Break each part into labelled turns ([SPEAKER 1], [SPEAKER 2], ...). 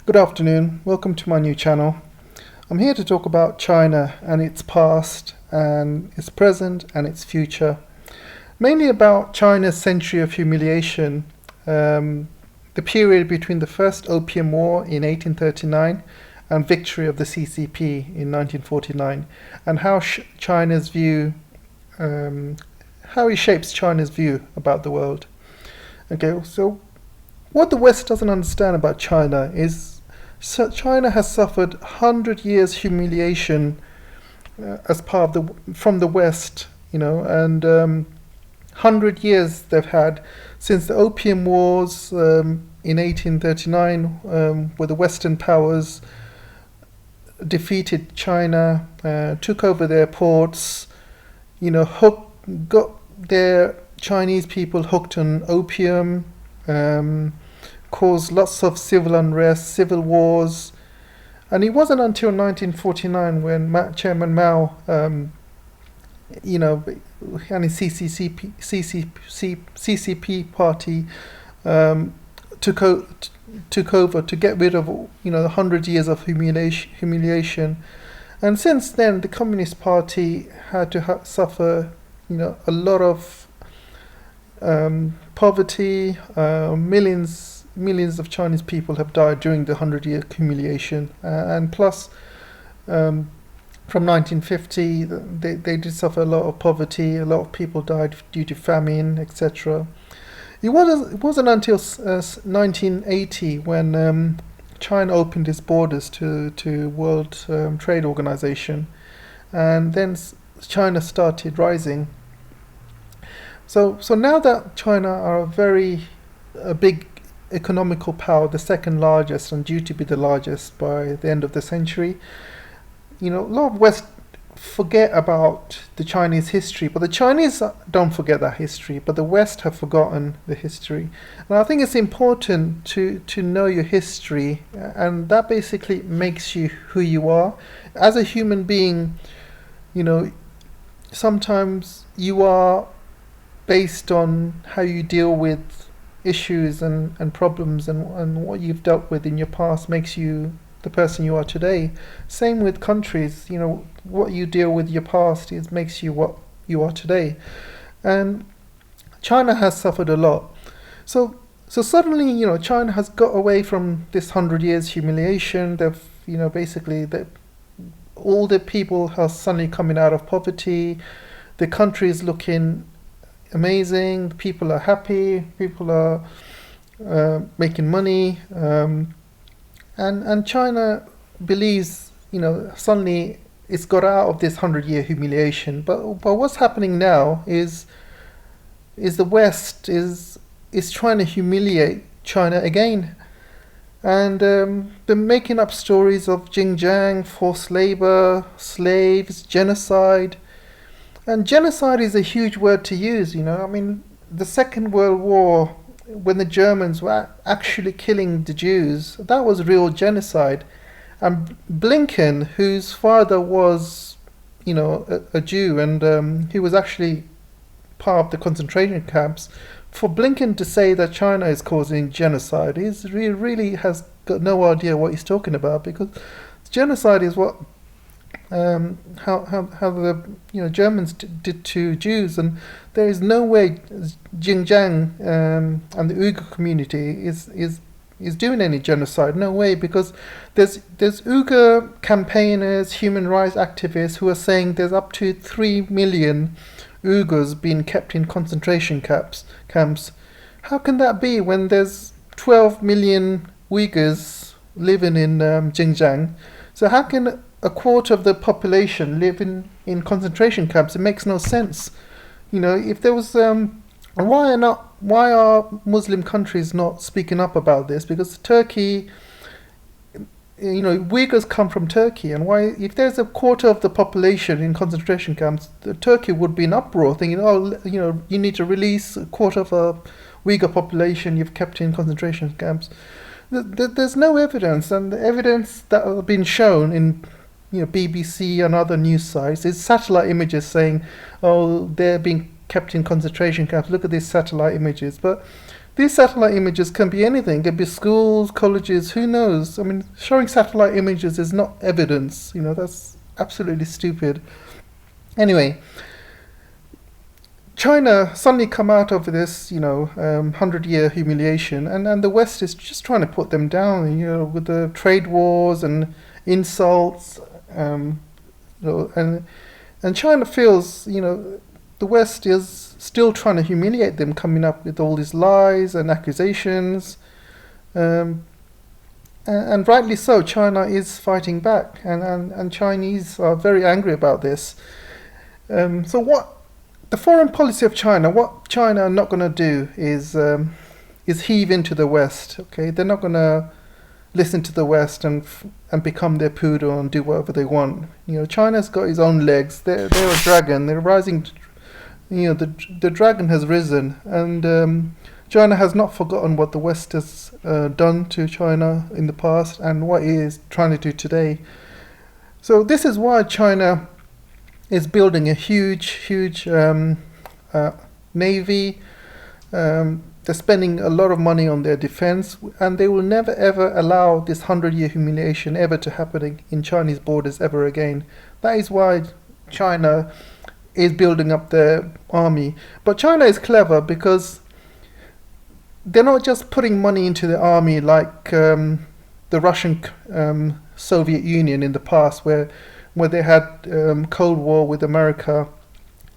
[SPEAKER 1] Good afternoon, welcome to my new channel. I'm here to talk about China and its past and its present and its future. Mainly about China's Century of Humiliation, the period between the First Opium War in 1839 and victory of the CCP in 1949, and how China's view, how it shapes China's view about the world. Okay, so what the West doesn't understand about China is China has suffered 100 years humiliation as part of from the West, and 100 years they've had since the Opium Wars in 1839, where the Western powers defeated China, took over their ports, got their Chinese people hooked on opium, caused lots of civil unrest, civil wars. And it wasn't until 1949 when Chairman Mao, and his CCP party took over to get rid of the 100 years of humiliation. And since then, the Communist Party had to suffer a lot of poverty. Millions of Chinese people have died during the 100-year humiliation, and plus from 1950 they did suffer a lot of poverty. A lot of people died due to famine, etc. It wasn't until 1980 when China opened its borders to World Trade Organization, and then China started rising. So now that China are a big economical power, the second largest and due to be the largest by the end of the century, a lot of West forget about the Chinese history, but the Chinese don't forget that history, but the West have forgotten the history. And I think it's important to know your history, and that basically makes you who you are as a human being. Sometimes you are based on how you deal with issues and problems, and what you've dealt with in your past makes you the person you are today. Same with countries, what you deal with your past makes you what you are today. And China has suffered a lot. So suddenly, China has got away from this 100 years humiliation. They've, basically, all the people are suddenly coming out of poverty. The country is looking amazing. People are happy. People are making money, and China believes, suddenly it's got out of this 100-year humiliation. But what's happening now is the West is trying to humiliate China again, and they're making up stories of Xinjiang, forced labor, slaves, genocide. And genocide is a huge word to use, the Second World War, when the Germans were actually killing the Jews, that was real genocide. And Blinken, whose father was, a Jew, and he was actually part of the concentration camps, for Blinken to say that China is causing genocide, he really has got no idea what he's talking about, because genocide is what how the Germans did to Jews, and there is no way Xinjiang and the Uyghur community is doing any genocide. No way, because there's Uyghur campaigners, human rights activists who are saying there's up to 3 million Uyghurs being kept in concentration camps. How can that be when there's 12 million Uyghurs living in Xinjiang? So how can a quarter of the population live in concentration camps? It makes no sense. If there was, why are Muslim countries not speaking up about this? Because Turkey, Uyghurs come from Turkey, and why, if there's a quarter of the population in concentration camps, Turkey would be in uproar, thinking, you need to release a quarter of a Uyghur population you've kept in concentration camps. There's no evidence, and the evidence that has been shown in BBC and other news sites is satellite images saying, they're being kept in concentration camps. Look at these satellite images. But these satellite images can be anything. It can be schools, colleges, who knows? I mean, showing satellite images is not evidence. That's absolutely stupid. Anyway, China suddenly come out of this, 100-year humiliation, and the West is just trying to put them down, with the trade wars and insults, and China feels, the West is still trying to humiliate them, coming up with all these lies and accusations, and rightly so. China is fighting back, and Chinese are very angry about this. So what the foreign policy of China, what China are not going to do is heave into the West. Okay, they're not going to listen to the West and become their poodle and do whatever they want. China's got its own legs. They're a dragon. They're rising. The dragon has risen, and China has not forgotten what the West has done to China in the past and what it is trying to do today. So this is why China is building a huge navy. They're spending a lot of money on their defense, and they will never ever allow this 100-year humiliation ever to happen in Chinese borders ever again. That is why China is building up their army. But China is clever because they're not just putting money into the army like the Russian Soviet Union in the past, where they had Cold War with America,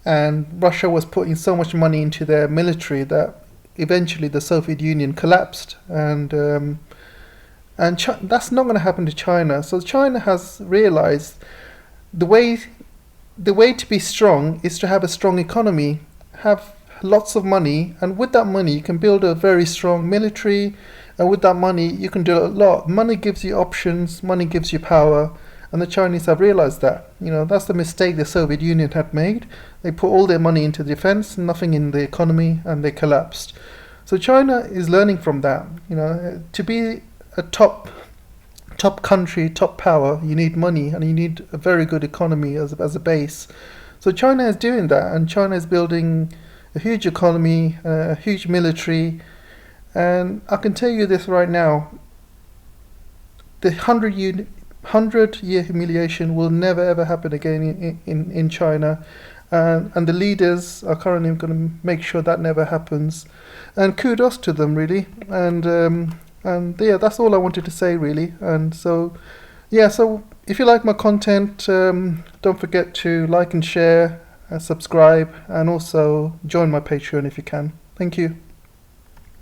[SPEAKER 1] and Russia was putting so much money into their military that eventually the Soviet Union collapsed, and that's not going to happen to China. So China has realized the way to be strong is to have a strong economy, have lots of money, and with that money you can build a very strong military, and with that money you can do a lot. Money gives you options, money gives you power, and the Chinese have realized that. That's the mistake the Soviet Union had made. They put all their money into defense, nothing in the economy, and they collapsed. So China is learning from that. To be a top country, top power, you need money, and you need a very good economy as a base. So China is doing that, and China is building a huge economy, a huge military, and I can tell you this right now: the 100-year humiliation will never ever happen again in China, and the leaders are currently going to make sure that never happens. And kudos to them, really. And yeah, that's all I wanted to say, really. And so if you like my content, don't forget to like and share, subscribe, and also join my Patreon if you can. Thank you.